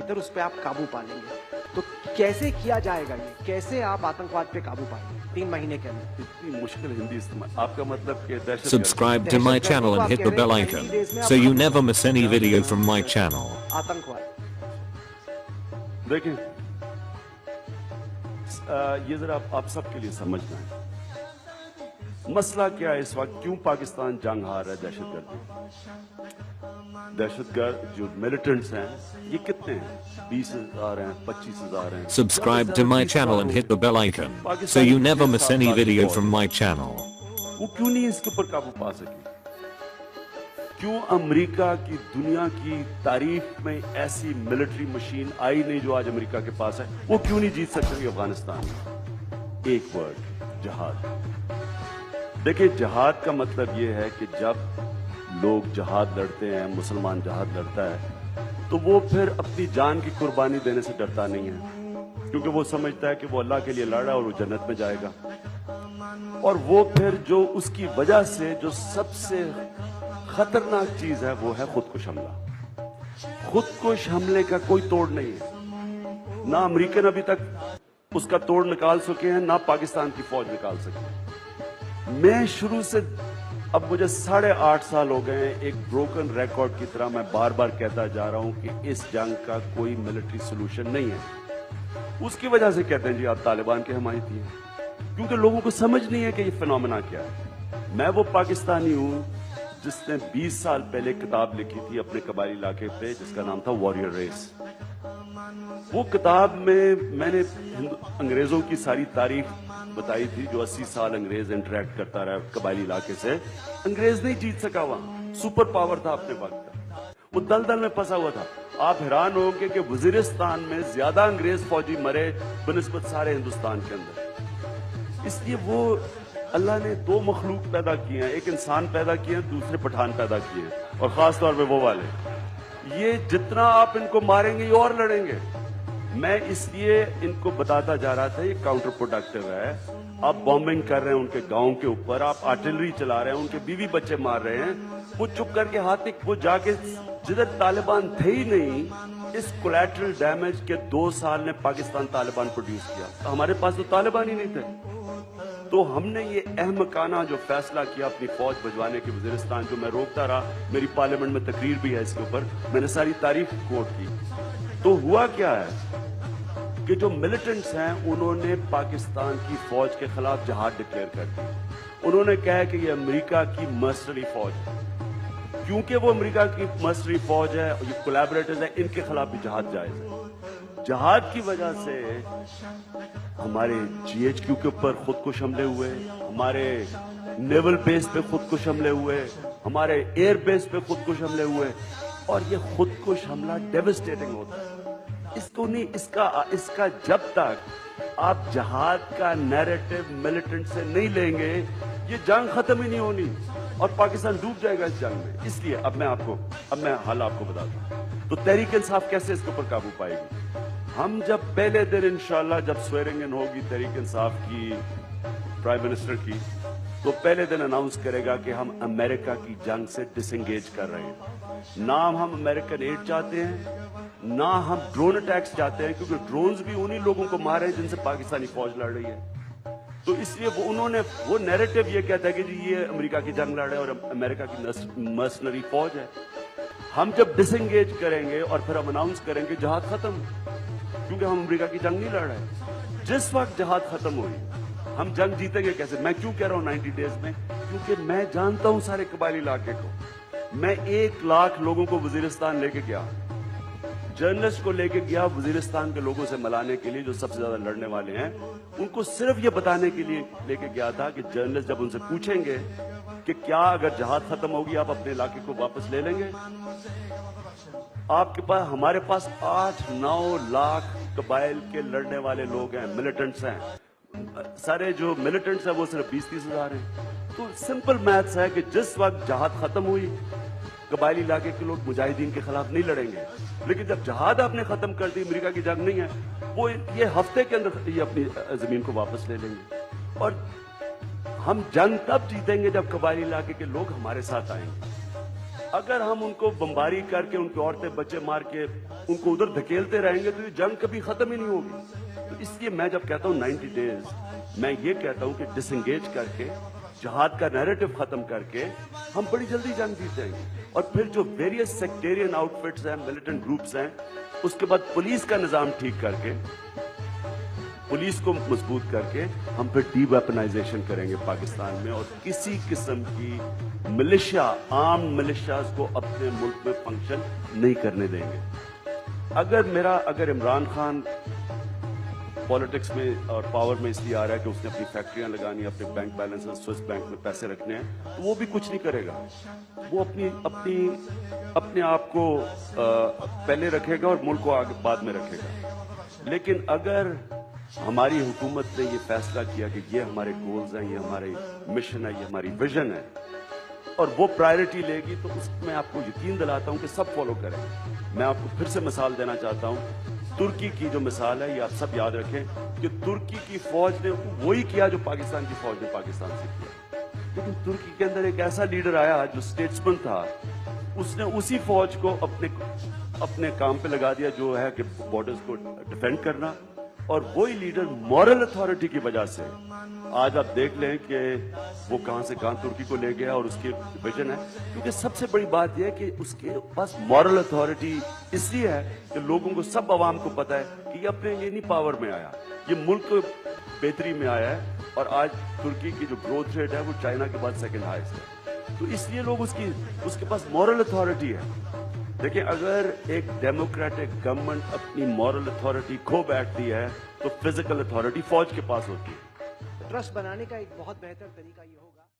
भीतर उस पे आप काबू पा लेंगे। तो कैसे किया जाएगा ये, कैसे आप आतंकवाद पे काबू पाएंगे 3 महीने के अंदर? इतनी मुश्किल हिंदी इस्तेमाल, आपका मतलब कि दहशत Subscribe to my channel and hit the bell icon so you never miss any video from my channel. आतंकवाद देखें, ये जरा आप सबके लिए समझना है मसला क्या है इस वक्त, क्यों पाकिस्तान जंग हार रहा है दहशतगर्द जो मिलिटेंट्स हैं ये कितने हैं, 20,000 हैं, 25,000 हैं। Subscribe to my channel and hit the bell icon so you never miss any video from my channel. वो क्यों नहीं इसके ऊपर काबू पा सके? क्यों अमेरिका की दुनिया की तारीफ में ऐसी मिलिट्री मशीन आई नहीं जो आज अमेरिका के पास है? वो क्यों नहीं जीत सकती अफगानिस्तान में? एक वर्ड, जिहाद। देखिए, जिहाद का मतलब ये है कि जब लोग जिहाद लड़ते हैं, मुसलमान जिहाद लड़ता है, तो वो फिर अपनी जान की कुर्बानी देने से डरता नहीं है, क्योंकि वो समझता है कि वो अल्लाह के लिए लड़ रहा है और वो जन्नत में जाएगा। और वो फिर जो उसकी वजह से जो सबसे खतरनाक चीज है वो है खुदकुश हमला। खुदकुश हमले का कोई तोड़ नहीं है, ना अमेरिकन अभी तक उसका तोड़ निकाल सके हैं, ना पाकिस्तान की फौज निकाल सके। मैं शुरू से, अब मुझे 8.5 साल हो गए हैं, एक ब्रोकन रिकॉर्ड की तरह मैं बार बार कहता जा रहा हूं कि इस जंग का कोई मिलिट्री सोल्यूशन नहीं है। उसकी वजह से कहते हैं जी आप तालिबान के हमायती हैं, क्योंकि लोगों को समझ नहीं है कि ये फिनोमेना क्या है। मैं वो पाकिस्तानी हूं जिसने 20 साल पहले किताब लिखी थी अपने कबायली इलाके पे जिसका नाम था वॉरियर रेस। वो किताब में मैंने अंग्रेजों की सारी तारीफ बताई थी, जो 80 साल अंग्रेज इंटरेक्ट करता रहा कबायली इलाके से। अंग्रेज नहीं जीत सका, वहां सुपर पावर था अपने वक्त का, वो दलदल में फंसा हुआ था। आप हैरान होंगे कि वजीरिस्तान में ज्यादा अंग्रेज फौजी मरे बनिस्बत सारे हिंदुस्तान के अंदर। इसलिए वो अल्लाह ने 2 मखलूक पैदा किए हैं, एक इंसान पैदा किए हैं, दूसरे पठान पैदा किए हैं, और खास तौर पे वो वाले। ये जितना आप इनको मारेंगे ये और लड़ेंगे। मैं इसलिए इनको बताता जा रहा था ये काउंटर प्रोडक्टिव है। आप बॉम्बिंग कर रहे हैं उनके गांव के ऊपर, आप आर्टिलरी चला रहे हैं, उनके बीवी बच्चे मार रहे हैं। वो चुप करके हाथ वो जाके जिधर तालिबान थे ही नहीं, इस कोलैटरल डैमेज के 2 साल ने पाकिस्तान तालिबान प्रोड्यूस किया। हमारे पास तो तालिबान ही नहीं थे। तो हमने ये अहमकाना जो फैसला किया अपनी फौज भिजवाने के वजीरिस्तान, जो मैं रोकता रहा, मेरी पार्लियामेंट में तकरीर भी है इसके ऊपर, मैंने सारी तारीफ कोट की। तो हुआ क्या है कि जो मिलिटेंट्स हैं उन्होंने पाकिस्तान की फौज के खिलाफ जिहाद डिक्लेयर कर दी। उन्होंने कहा कि ये अमेरिका की मर्सनरी फौज है, क्योंकि वो अमेरिका की मर्सनरी फौज है, ये कोलैबोरेटर्स है, इनके खिलाफ भी जिहाद जायज है। जिहाद की वजह से हमारे GHQ के ऊपर खुदकुश हमले हुए, हमारे नेवल बेस पे खुदकुश हमले हुए, हमारे एयर बेस पे खुदकुश हमले हुए, और ये खुदकुश हमला डेविस्टेटिंग होता है। इसको नहीं, इसका जब तक आप जिहाद का नैरेटिव मिलिटेंट से नहीं लेंगे, ये जंग खत्म ही नहीं होनी और पाकिस्तान डूब जाएगा इस जंग में। इसलिए अब मैं हाल आपको बताता हूं। तो तहरीक इंसाफ कैसे इसके ऊपर काबू पाएगी? हम जब पहले दिन इंशाल्लाह जब स्वेरिंग इन होगी तहरीक इंसाफ की प्राइम मिनिस्टर की, तो पहले दिन अनाउंस करेगा कि हम अमेरिका की जंग से डिसएंगेज कर रहे हैं। ना हम अमेरिकन एड चाहते हैं, ना हम ड्रोन अटैक्स चाहते हैं, क्योंकि ड्रोन्स भी उन्हीं लोगों को मारे हैं जिनसे पाकिस्तानी फौज लड़ रही है। तो इसलिए वो नैरेटिव ये कहता है कि जी ये अमेरिका की जंग लड़ रहे हैं और अमेरिका की मर्सनरी फौज है। हम जब डिसएंगेज करेंगे और फिर हम अनाउंस करेंगे जिहाद खत्म, क्योंकि हम अमेरिका की जंग नहीं लड़ रहे। जिस वक्त जिहाद खत्म हुई, हम जंग जीतेंगे कैसे? मैं क्यों कह रहा हूं 90 डेज में? क्योंकि मैं जानता हूं सारे कबायली इलाके को। मैं 1 लाख लोगों को वजीरिस्तान लेके गया, जर्नलिस्ट को लेके गया वजीरिस्तान के लोगों से मिलाने के लिए जो सबसे ज्यादा लड़ने वाले हैं। उनको सिर्फ ये बताने के लिए लेके गया था कि जर्नलिस्ट जब उनसे पूछेंगे कि क्या अगर जिहाद खत्म होगी आप अपने इलाके को वापस ले लेंगे, आपके पास, हमारे पास 8-9 लाख कबाइल के लड़ने वाले लोग हैं, मिलिटेंट्स हैं। सारे जो मिलिटेंट्स हैं वो सिर्फ 20-30 हजार हैं। तो सिंपल मैथ्स है कि जिस वक्त जिहाद खत्म हुई, कबायली इलाके के लोग मुजाहिदीन के खिलाफ नहीं लड़ेंगे। लेकिन जब जिहाद आपने खत्म कर दी, अमेरिका की जंग नहीं है, वो ये हफ्ते के अंदर ये अपनी जमीन को वापस ले लेंगे। और हम जंग तब जीतेंगे जब कबायली इलाके के लोग हमारे साथ आएंगे। अगर हम उनको बमबारी करके उनके औरतें बच्चे मार के उनको उधर धकेलते रहेंगे तो ये जंग कभी खत्म ही नहीं होगी। तो इसलिए मैं जब कहता हूँ 90 डेज, मैं ये कहता हूँ कि डिसंगेज करके जहाद का नैरेटिव खत्म करके हम बड़ी जल्दी जंग जीत जाएंगे। और फिर जो वेरियस सेक्टेरियन आउटफिट्स हैं, मिलिटेंट ग्रुप्स हैं, उसके बाद पुलिस का निजाम ठीक करके, पुलिस को मजबूत करके हम फिर डी वेपनाइजेशन करेंगे पाकिस्तान में, और किसी किस्म की मिलिशिया, आर्म मिलिशियाज को अपने मुल्क में फंक्शन नहीं करने देंगे। अगर इमरान खान पॉलिटिक्स में और पावर में इसलिए आ रहा है कि उसने अपनी फैक्ट्रियां लगानी, अपने बैंक बैलेंस स्विस बैंक में पैसे रखने हैं, तो वो भी कुछ नहीं करेगा। वो अपने आप को पहले रखेगा और मुल्क को आगे बाद में रखेगा। लेकिन अगर हमारी हुकूमत ने ये फैसला किया कि ये हमारे गोल्स हैं, ये हमारे मिशन है, ये हमारी विजन है, और वो प्रायोरिटी लेगी, तो उसमें आपको यकीन दिलाता हूं कि सब फॉलो करें। मैं आपको फिर से मिसाल देना चाहता हूं, तुर्की की जो मिसाल है, ये आप सब याद रखें कि तुर्की की फौज ने वही किया जो पाकिस्तान की फौज ने पाकिस्तान से किया। लेकिन तुर्की के अंदर एक ऐसा लीडर आया जो स्टेट्समैन था, उसने उसी फौज को अपने काम पे लगा दिया जो है कि बॉर्डर्स को डिफेंड करना, और वही लीडर मॉरल अथॉरिटी की वजह से आज आप देख लें कि वो कहां से कहां तुर्की को ले गया और उसकी विजन है। क्योंकि सबसे बड़ी बात यह है कि उसके पास मॉरल अथॉरिटी इसलिए है कि लोगों को, सब अवाम को पता है कि ये अपने लिए नहीं पावर में आया, ये मुल्क को बेहतरी में आया है, और आज तुर्की की जो ग्रोथ रेट है वो चाइना के बाद सेकेंड हाईएस्ट है। तो इसलिए लोग उसके पास मॉरल अथॉरिटी है। देखिए, अगर एक डेमोक्रेटिक गवर्नमेंट अपनी मॉरल अथॉरिटी खो बैठती है तो फिजिकल अथॉरिटी फौज के पास होती है। ट्रस्ट बनाने का एक बहुत बेहतर तरीका ये होगा।